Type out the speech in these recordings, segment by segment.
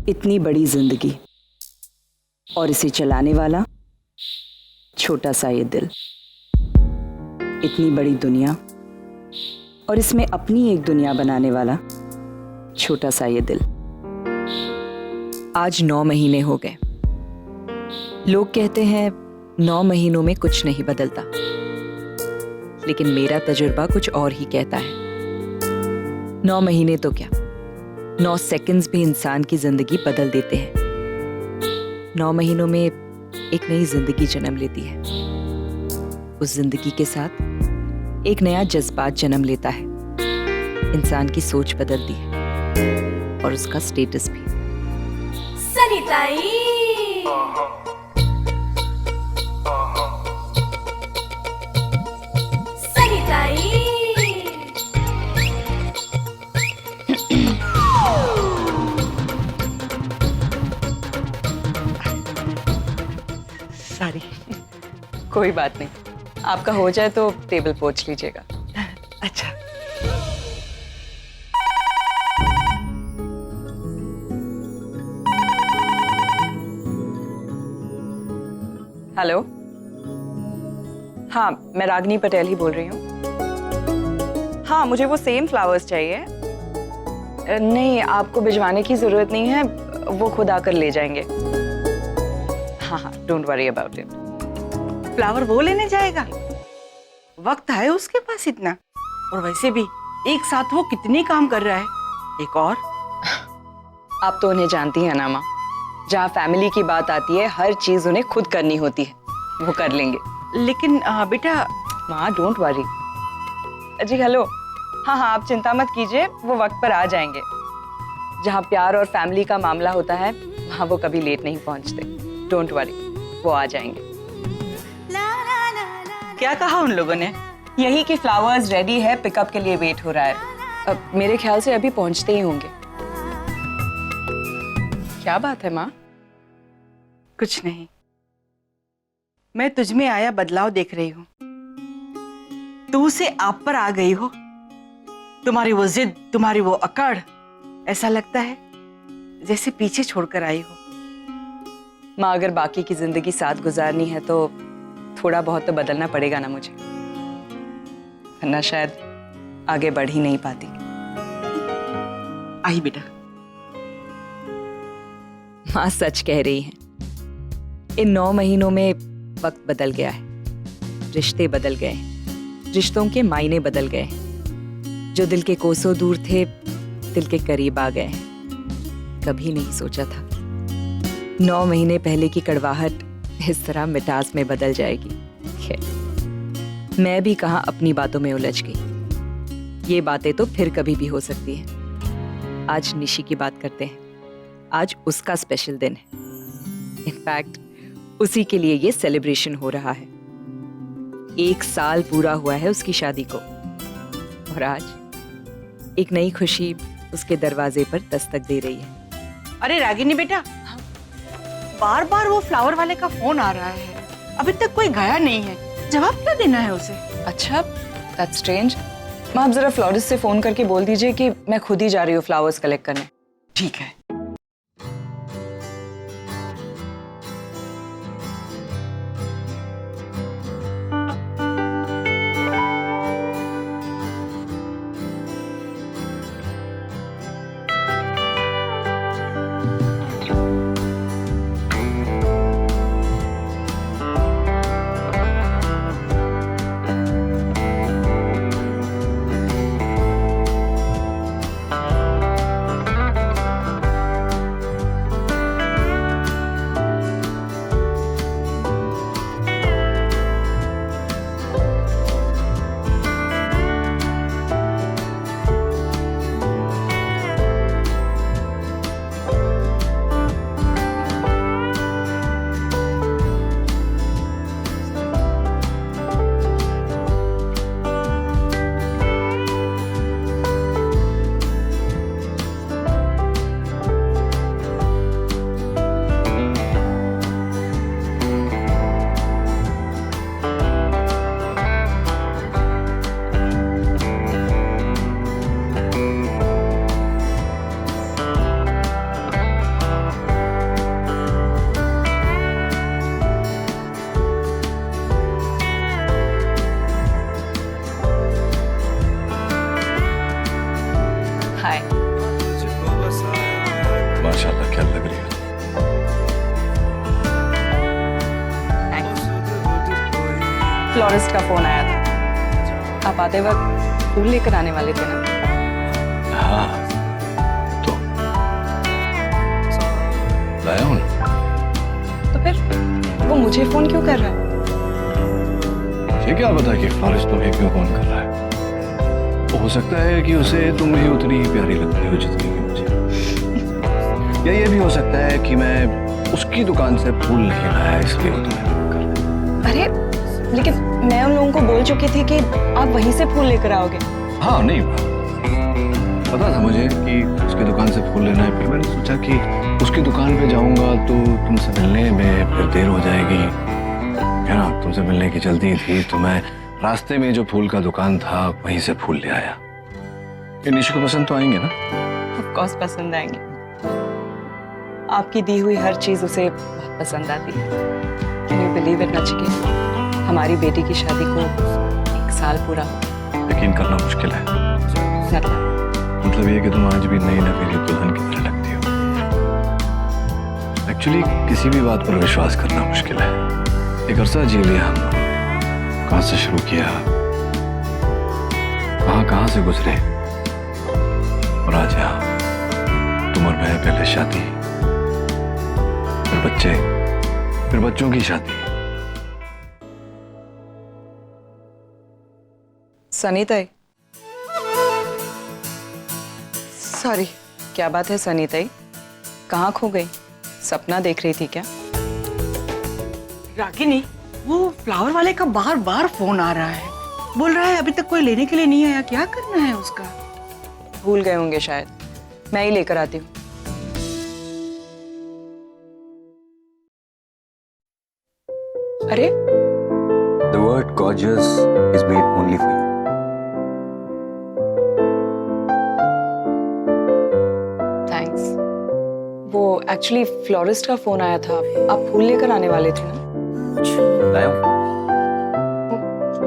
इतनी बड़ी जिंदगी और इसे चलाने वाला छोटा सा ये दिल। इतनी बड़ी दुनिया और इसमें अपनी एक दुनिया बनाने वाला छोटा सा ये दिल। आज 9 महीने हो गए। लोग कहते हैं 9 महीनों में कुछ नहीं बदलता, लेकिन मेरा तजुर्बा कुछ और ही कहता है। 9 महीने तो क्या, 9 सेकंड्स भी इंसान की जिंदगी बदल देते हैं। 9 महीनों में एक नई जिंदगी जन्म लेती है। उस जिंदगी के साथ एक नया जज्बात जन्म लेता है। इंसान की सोच बदलती है और उसका स्टेटस भी। सनिताई सॉरी, कोई बात नहीं। आपका हो जाए तो टेबल पोंछ लीजिएगा। अच्छा। हेलो, हाँ मैं रागिनी पटेल ही बोल रही हूँ। हाँ मुझे वो सेम फ्लावर्स चाहिए। नहीं, आपको भिजवाने की जरूरत नहीं है, वो खुद आकर ले जाएंगे। हाँ हाँ, don't worry about it. Flower वो लेने जाएगा? वक्त है उसके पास इतना? और वैसे भी एक साथ वो कितने काम कर रहा है। एक और आप तो उन्हें जानती हैं ना माँ, जहाँ फैमिली की बात आती है हर चीज उन्हें खुद करनी होती है। वो कर लेंगे। लेकिन बेटा। माँ डोंट वरी। जी हेलो, हाँ हाँ आप चिंता मत कीजिए, वो वक्त पर आ जाएंगे। जहाँ प्यार और फैमिली का मामला होता है वहाँ वो कभी लेट नहीं पहुँचते। डोंट वरी, वो आ जाएंगे। क्या कहा उन लोगों ने? यही कि फ्लावर्स रेडी है, पिकअप के लिए वेट हो रहा है। अब मेरे ख्याल से अभी पहुंचते ही होंगे। क्या बात है माँ? कुछ नहीं, मैं तुझ में आया बदलाव देख रही हूँ। तू से आप पर आ गई हो। तुम्हारी वो जिद, तुम्हारी वो अकड़, ऐसा लगता है जैसे पीछे छोड़कर आई हो। माँ अगर बाकी की जिंदगी साथ गुजारनी है तो थोड़ा बहुत तो बदलना पड़ेगा ना मुझे, वरना शायद आगे बढ़ ही नहीं पाती। आई बेटा। माँ सच कह रही हैं। इन 9 महीनों में वक्त बदल गया है, रिश्ते बदल गए हैं, रिश्तों के मायने बदल गए हैं। जो दिल के कोसों दूर थे दिल के करीब आ गए हैं। कभी नहीं सोचा था 9 महीने पहले की कड़वाहट इस तरह मिठास में बदल जाएगी। खैर, मैं भी कहाँ अपनी बातों में उलझ गई। ये बातें तो फिर कभी भी हो सकती हैं। आज निशी की बात करते हैं। आज उसका स्पेशल दिन है। इनफैक्ट उसी के लिए ये सेलिब्रेशन हो रहा है। 1 साल पूरा हुआ है उसकी शादी को और आज एक नई खुशी उसके दरवाजे पर दस्तक दे रही है। अरे रागिनी बेटा, बार बार वो फ्लावर वाले का फोन आ रहा है, अभी तक कोई गया नहीं है। जवाब क्या देना है उसे? अच्छा, दैट्स स्ट्रेंज। माँ आप जरा फ्लोरिस्ट से फोन करके बोल दीजिए कि मैं खुद ही जा रही हूँ फ्लावर्स कलेक्ट करने। ठीक है। फ्लोरिस्ट का फोन आया था। आप आते वक्त फूल लेकर आने वाले थे ना? हाँ, तो लाया हूँ ना। तो फिर वो मुझे फोन क्यों कर रहा है? ये क्या पता कि फ्लोरिस्ट तुम्हें क्यों फोन कर रहा है। हो सकता है कि उसे तुम भी उतनी ही प्यारी लगती हो जितनी कि मुझे। या ये भी हो सकता है कि मैं उसकी दुकान से फूल नहीं लाया इसलिए वो तुम्हें फोन कर रहा है। अरे लेकिन मैं उन लोगों को बोल चुकी थी कि आप वहीं से फूल लेकर आओगे। हाँ, नहीं पता था मुझे कि उसकी दुकान से फूल लेना है। फिर मैंने सोचा कि उसकी दुकान पे जाऊंगा तो तुमसे मिलने में फिर देर हो जाएगी, है ना। तुमसे मिलने की जल्दी थी तो मैं रास्ते में जो फूल का दुकान था वहीं से फूल ले आया। ये निशु को पसंद तो आएंगे ना? ऑफ कोर्स पसंद आएंगे। आपकी दी हुई हर चीज उसे बहुत पसंद आती है। Can you believe it Nachiket, हमारी बेटी की शादी को 1 साल पूरा हो। यकीन करना मुश्किल है। मतलब ये कि तुम आज भी नई नवेली दुल्हन की तरह लगती हो। एक्चुअली किसी भी बात पर विश्वास करना मुश्किल है। एक अरसा जी लिया हम लोग, कहाँ से शुरू किया, कहाँ से गुजरे, और आज यहाँ तुम और मैं, पहले शादी, फिर बच्चे, फिर बच्चों की शादी। सनीता, सॉरी। क्या बात है सनीता? कहाँ खो गई? सपना देख रही थी क्या? रागिनी, वो फ्लावर वाले का बार बार फोन आ रहा है। बोल रहा है अभी तक कोई लेने के लिए नहीं आया। क्या करना है उसका? भूल गए होंगे शायद, मैं ही लेकर आती हूँ। अरे The word gorgeous is made only for you. Thanks. वो एक्चुअली फ्लोरिस्ट का फोन आया था, आप फूल लेकर आने वाले थे ना? लाया हूँ।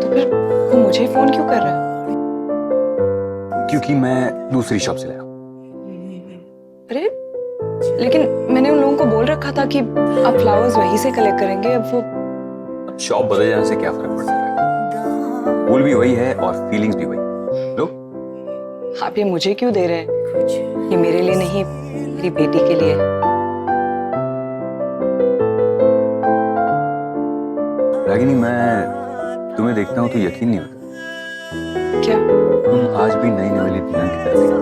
तो फिर वो मुझे फोन क्यों कर रहा है? क्योंकि मैं दूसरी शॉप से लाया हूँ। अरे लेकिन मैंने उन लोगों को बोल रखा था कि आप फ्लावर्स वहीं से कलेक्ट करेंगे। अब वो अब शॉप बदल जाने से क्या फर्क पड़ता है? फूल भी वही है और फीलिंग्स भी वही। लो। आप ये मुझे क्यों दे रहे हैं? ये मेरे लिए नहीं, मेरी बेटी के लिए। रागिनी, मैं तुम्हें देखता हूँ तो यकीन नहीं होता। क्या? तुम आज भी नई नवेली दुल्हन की तरह दिखती हो।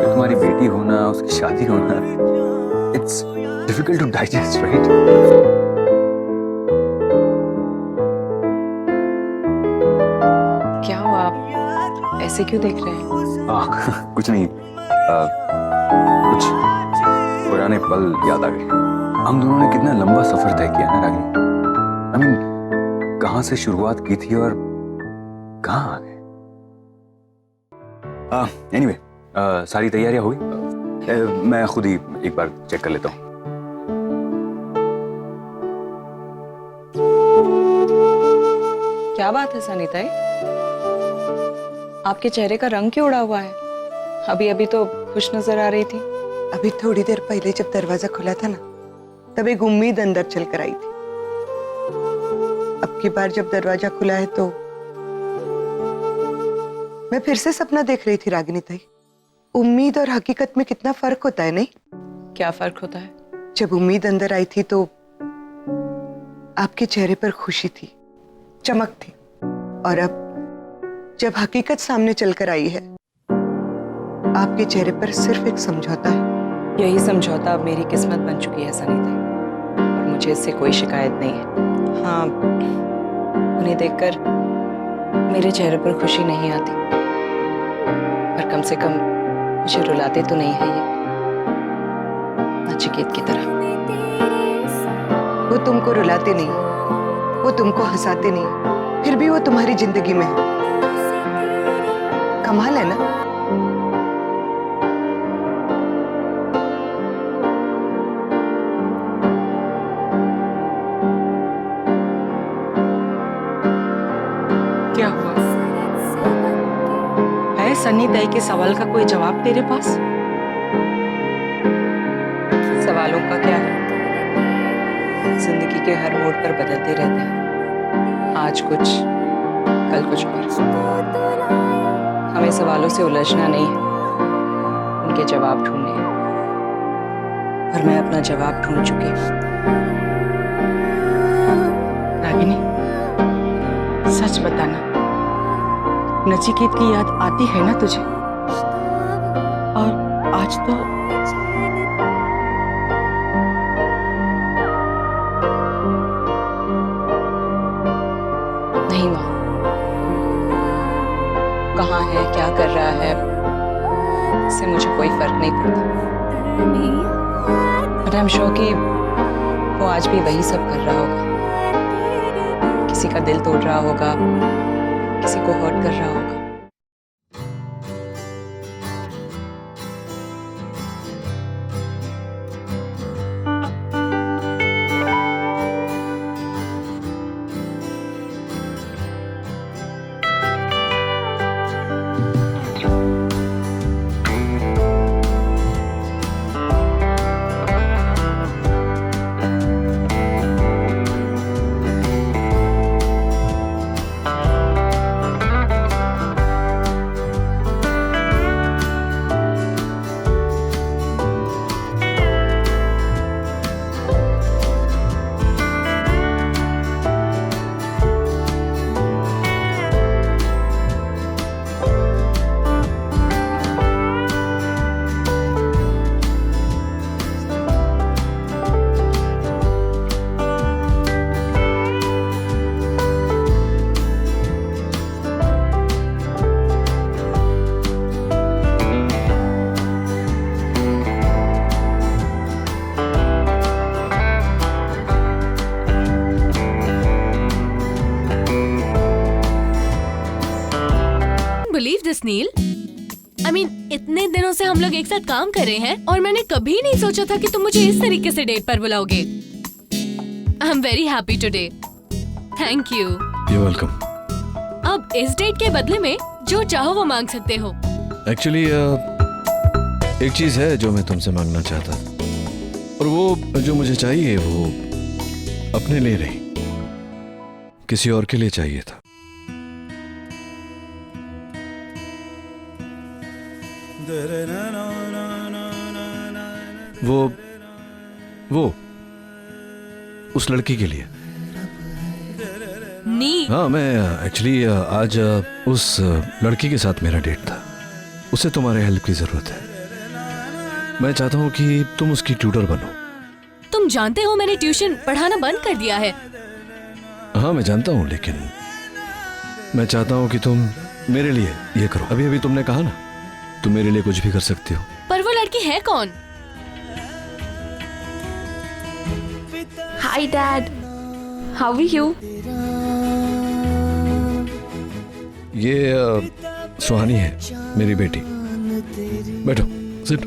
तुम्हारी बेटी होना, उसकी शादी होना, it's difficult to digest, right? क्या हुआ, आप ऐसे क्यों देख रहे हैं? कुछ नहीं। कुछ पुराने पल याद आ गए। हम दोनों ने कितना लंबा सफर तय किया ना रागिनी। I mean, कहाँ से शुरुआत की थी और कहाँ आ गए। एनीवे, सारी तैयारियां हो गई। मैं खुद ही एक बार चेक कर लेता हूँ। क्या बात है सनीता? आपके चेहरे का रंग क्यों उड़ा हुआ है? अभी अभी तो खुश नजर आ रही थी। अभी थोड़ी देर पहले जब दरवाजा खुला था ना, तब एक उम्मीद अंदर चल कर आई थी। अब की बार जब दरवाजा खुला है तो मैं फिर से सपना देख रही थी रागिनी ताई। उम्मीद और हकीकत में कितना फर्क होता है, नहीं? क्या फर्क होता है? जब उम्मीद अंदर आई थी तो आपके चेहरे पर खुशी थी, चमक थी, और अब जब हकीकत सामने चलकर आई है, आपके चेहरे पर सिर्फ एक समझौता है। यही समझौता अब मेरी किस्मत बन चुकी है सनीता, और मुझे इससे कोई शिकायत नहीं है। हाँ, उन्हें देखकर मेरे चेहरे पर खुशी नहीं आती, पर कम से कम मुझे रुलाते तो नहीं है ये, नचिकेत की तरह। वो तुमको रुलाते नहीं, वो तुमको हंसाते नहीं, फिर भी वो तुम्हारी जिंदगी में है। कमाल है ना? क्या हुआ है? सन्नी ताई के सवाल का कोई जवाब तेरे पास? सवालों का क्या है? जिंदगी के हर मोड़ पर बदलते रहते हैं, आज कुछ कल कुछ और। हमें सवालों से उलझना नहीं है, उनके जवाब ढूंढने हैं। और मैं अपना जवाब ढूंढ चुकी हूँ। रागिनी, सच बताना, नचिकेत की याद आती है ना तुझे? और आज तो नहीं माँ, कहाँ है, क्या कर रहा है, इससे मुझे कोई फर्क नहीं पड़ता। बट आई एम श्योर कि वो आज भी वही सब कर रहा होगा, किसी का दिल तोड़ रहा होगा, किसी को हर्ट कर रहा होगा। Believe this Neel, I mean इतने दिनों से हम लोग एक साथ काम कर रहे हैं और मैंने कभी नहीं सोचा था कि तुम मुझे इस तरीके से डेट पर बुलाओगे। I am very happy today, thank you. You welcome. अब इस डेट के बदले में जो चाहो वो मांग सकते हो। एक्चुअली एक चीज है जो मैं तुमसे मांगना चाहता, और वो जो मुझे चाहिए वो अपने लिए नहीं, किसी और के लिए चाहिए था। वो उस लड़की के लिए। नी, हाँ, मैं एक्चुअली आज उस लड़की के साथ मेरा डेट था, उसे तुम्हारे हेल्प की जरूरत है। मैं चाहता हूँ कि तुम उसकी ट्यूटर बनो। तुम जानते हो मैंने ट्यूशन पढ़ाना बंद कर दिया है। हाँ मैं जानता हूँ, लेकिन मैं चाहता हूँ कि तुम मेरे लिए ये करो। अभी अभी तुमने कहा ना, तुम मेरे लिए कुछ भी कर सकती हो। पर वो लड़की है कौन? Hi Dad, how are you? ये सुहानी है, मेरी बेटी। बैठो, सिट।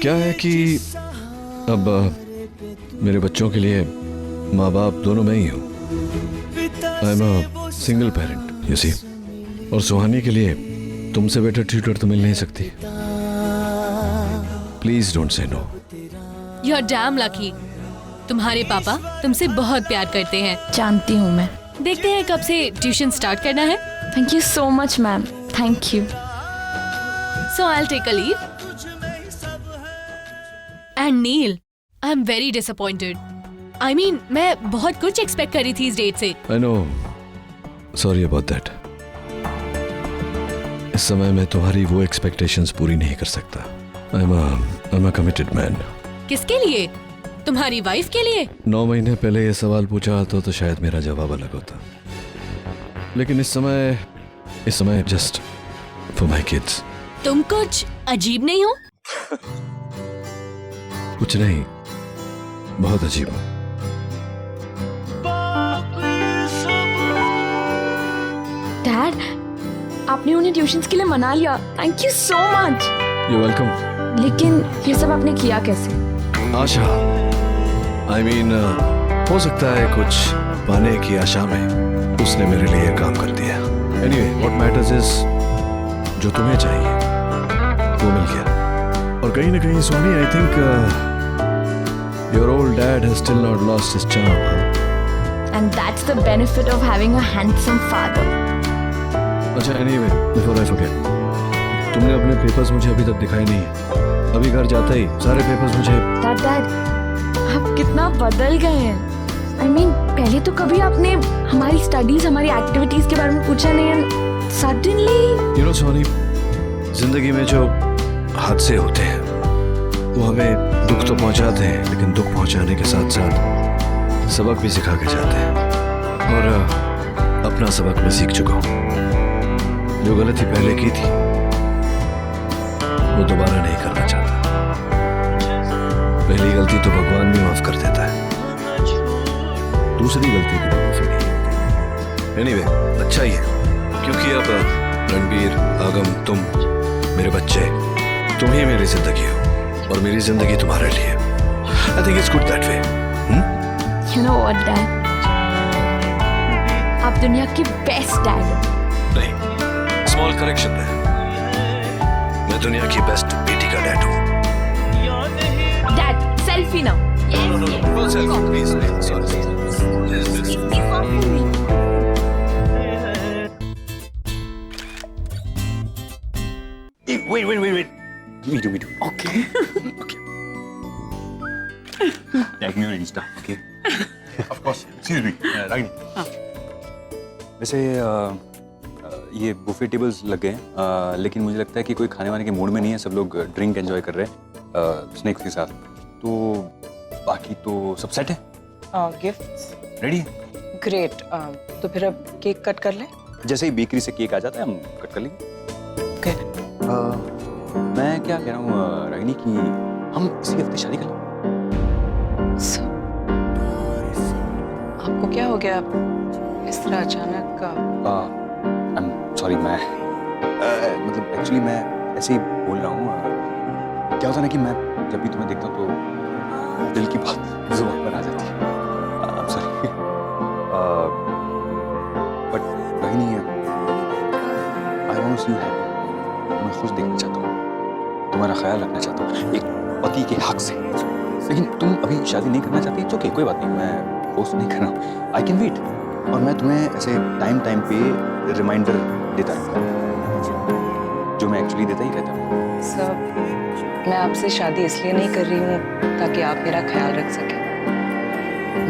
क्या है कि अब मेरे बच्चों के लिए माँ बाप दोनों मैं ही हूँ। I am a single parent, you see. और सुहानी के लिए तुमसे बेटर ट्यूटर तो मिल नहीं सकती। Please don't say no. You are damn lucky. तुम्हारे पापा तुमसे बहुत प्यार करते हैं। जानती हूँ मैं। देखते हैं कब से ट्यूशन स्टार्ट करना है। Thank you so much, ma'am. Thank you. So I'll take a leave. And Neil, I'm very disappointed. I mean, मैं बहुत कुछ एक्सपेक्ट करी थी इस डेट से। I know. Sorry about that. इस समय मैं तुम्हारी वो एक्सपेक्टेशंस पूरी नहीं कर सकता। I'm a committed man. किसके लिए? तुम्हारी वाइफ के लिए? 9 महीने पहले ये सवाल पूछा होता तो शायद मेरा जवाब अलग होता, लेकिन इस समय जस्ट फॉर माय किड्स। तुम कुछ अजीब नहीं हो? कुछ नहीं, बहुत अजीब हूँ। Dad, आपने उन्हें ट्यूशंस के लिए मना लिया। Thank you so much. You welcome. लेकिन ये सब आपने किया कैसे? आशा, I mean, हो सकता है कुछ पाने की आशा में उसने मेरे लिए काम कर दिया। Anyway, what matters is जो तुम्हें चाहिए वो मिल गया। और कहीं ना कहीं Soni, I think Your old dad has still not lost his charm, huh? And that's the benefit of having a handsome father. अच्छा, anyway, before I forget, तुमने अपने पेपर्स मुझे अभी तक दिखाए नहीं है। अभी घर जाते ही सारे पेपर्स मुझे। Dad, आप कितना बदल गए हैं। I mean, पहले तो कभी आपने हमारी स्टडीज, हमारी एक्टिविटीज के बारे में पूछा नहीं है। Suddenly, You know, सोनी, जिंदगी में जो हादसे होते हैं वो हमें दुख तो पहुंचाते हैं, लेकिन दुख पहुंचाने के साथ साथ सबक भी सिखा के जाते हैं। और अपना सबक मैं सीख चुका हूँ। जो गलती पहले की थी वो दोबारा नहीं करना चाहता। पहली गलती तो भगवान भी माफ कर देता है, दूसरी गलती की माफी नहीं। एनीवे, अच्छा ही है, क्योंकि अब रणबीर, आगम, तुम मेरे बच्चे, तुम ही मेरी जिंदगी हो और मेरी जिंदगी तुम्हारे लिए। I think it's good that way. you know what, Dad? आप दुनिया के बेस्ट डैड हो। नहीं, स्मॉल करेक्शन है, मैं दुनिया की बेस्ट बेटी का डैड हूँ। Dad, selfie now. Full selfie, please. Sorry. Wait. Me too. Okay. Tag me on Insta, okay? Of course. Excuse me, Ragini. वैसे ये बुफे टेबल्स लग गए हैं, लेकिन मुझे लगता है कि कोई खाने वाने के मूड में नहीं है। सब लोग ड्रिंक एंजॉय कर रहे हैं स्नैक्स के साथ। तो बाकी तो सब सेट है, गिफ्ट्स रेडी? ग्रेट। तो फिर अब केक कट कर ले। जैसे ही बेकरी से केक आ जाता है हम कट कर लेंगे। ओके। मैं क्या कह रहा हूँ रागिनी कि हम इसी हफ्ते शादी कर लें। आपको क्या हो गया इस तरह अचानक? आई एम सॉरी, मैं मतलब एक्चुअली मैं ऐसे ही बोल रहा हूँ। क्या होता है ना कि मैं जब भी तुम्हें देखता हूँ तो दिल की बात जुबान पर आ जाती है। I am sorry, but Ragini, I want to see you happy. मैं खुश देखना चाहता हूँ, तुम्हारा ख्याल रखना चाहता हूँ एक पति के हक से। लेकिन तुम अभी शादी नहीं करना चाहती, ओके, कोई बात नहीं, मैं फोर्स नहीं कर रहा हूँ। I can wait. और मैं तुम्हें ऐसे टाइम पे रिमाइंडर देता रहूँगा, जो मैं एक्चुअली देता ही रहता हूँ। सर, मैं आपसे शादी इसलिए नहीं कर रही हूँ ताकि आप मेरा ख्याल रख सकें।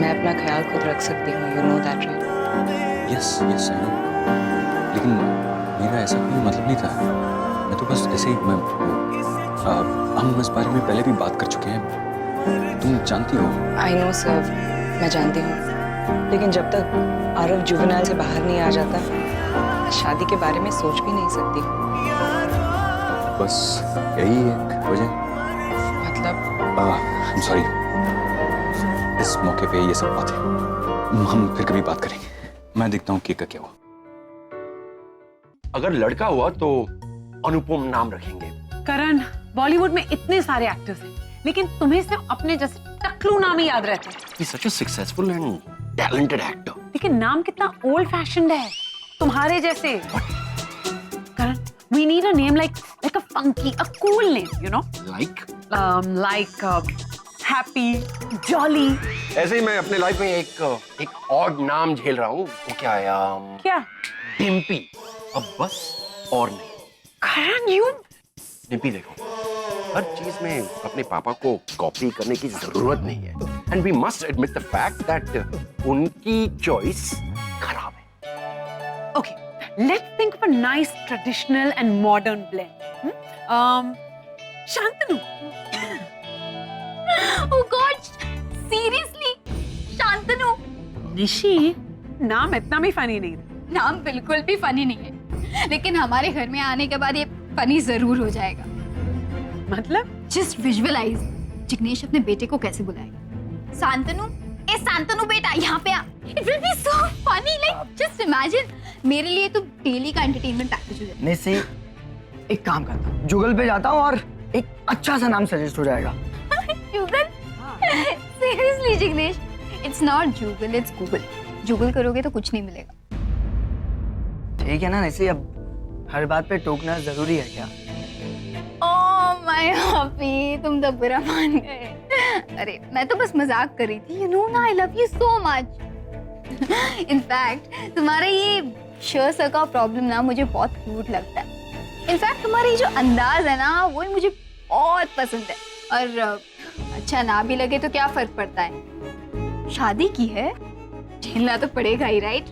मैं अपना ख्याल खुद रख सकती हूँ, you know that right? Yes I know, लेकिन मेरा ऐसा कोई मतलब नहीं था। मैं तो बस ऐसे ही हम इस बारे में पहले भी बात कर चुके हैं, तुम जानती हो। आई नो सर, मैं जानती हूँ, लेकिन जब तक आरव जुवेनाइल से बाहर नहीं आ जाता, मैं शादी के बारे में सोच भी नहीं सकती। बस यही एक वजह। मतलब आई एम सॉरी, इस मौके पे ये सब बात है, हम फिर कभी बात करेंगे। मैं देखता हूँ केक का क्या हुआ। अगर लड़का हुआ तो अनुपम नाम रखेंगे। करण, बॉलीवुड में इतने सारे एक्टर्स हैं, लेकिन तुम्हें सिर्फ अपने जैसे टकलू नाम ही याद रहते हैं। He's such a successful and talented actor. लेकिन नाम कितना ओल्ड फैशन्ड है, तुम्हारे जैसे। करण, we need a name like a funky, a cool name, you know? Like happy, jolly. ऐसे ही मैं अपने लाइफ में एक ऑड नाम झेल रहा हूँ। वो क्या है? क्या? डिम्पी। अब बस और नहीं। करण, you? डिम्पी देखो, हर चीज में अपने पापा को कॉपी करने की जरूरत नहीं है। And we must admit the fact that उनकी चॉइस खराब है। Okay, let's think of a nice traditional and modern blend. Shantanu. Oh God, seriously, Shantanu. Nishi, नाम इतना भी फनी नहीं था। नाम बिल्कुल भी फनी नहीं है, लेकिन हमारे घर में आने के बाद ये फनी जरूर हो जाएगा। मतलब? जस्ट विजुअलाइज जिग्नेश अपने बेटे को कैसे बुलाएगा। शांतनु, ए शांतनु बेटा, यहाँ पे आ। It will be so funny, like just imagine. मेरे लिए तो डेली का एंटरटेनमेंट पैकेज हो जाएगा। नहीं सी, एक काम करता हूँ, जुगल पे जाता हूँ और एक अच्छा सा नाम सजेस्ट हो जाएगा। Jugal? Seriously Jignesh, it's not Jugal, it's Google. Jugal करोगे तो कुछ नहीं मिलेगा। ठीक है ना, नहीं सी, अब हर बात पे टोकना जरूरी है क्या? ओह माय हाय हॉपी, तुम तो बुरा मान गए। अरे मैं तो बस मजाक कर रही थी। यू नो ना, I love you so much. In fact तुम्हारा ये शर सर का प्रॉब्लम ना मुझे बहुत क्यूट लगता है। इनफैक्ट तुम्हारी जो अंदाज है ना वो ही मुझे बहुत पसंद है। और अच्छा ना भी लगे तो क्या फर्क पड़ता है, शादी की है, झेलना तो पड़ेगा ही, राइट?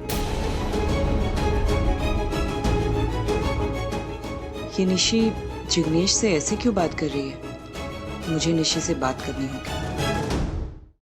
ये निशी जिग्नेश से ऐसे क्यों बात कर रही है? मुझे निशी से बात करनी होगी।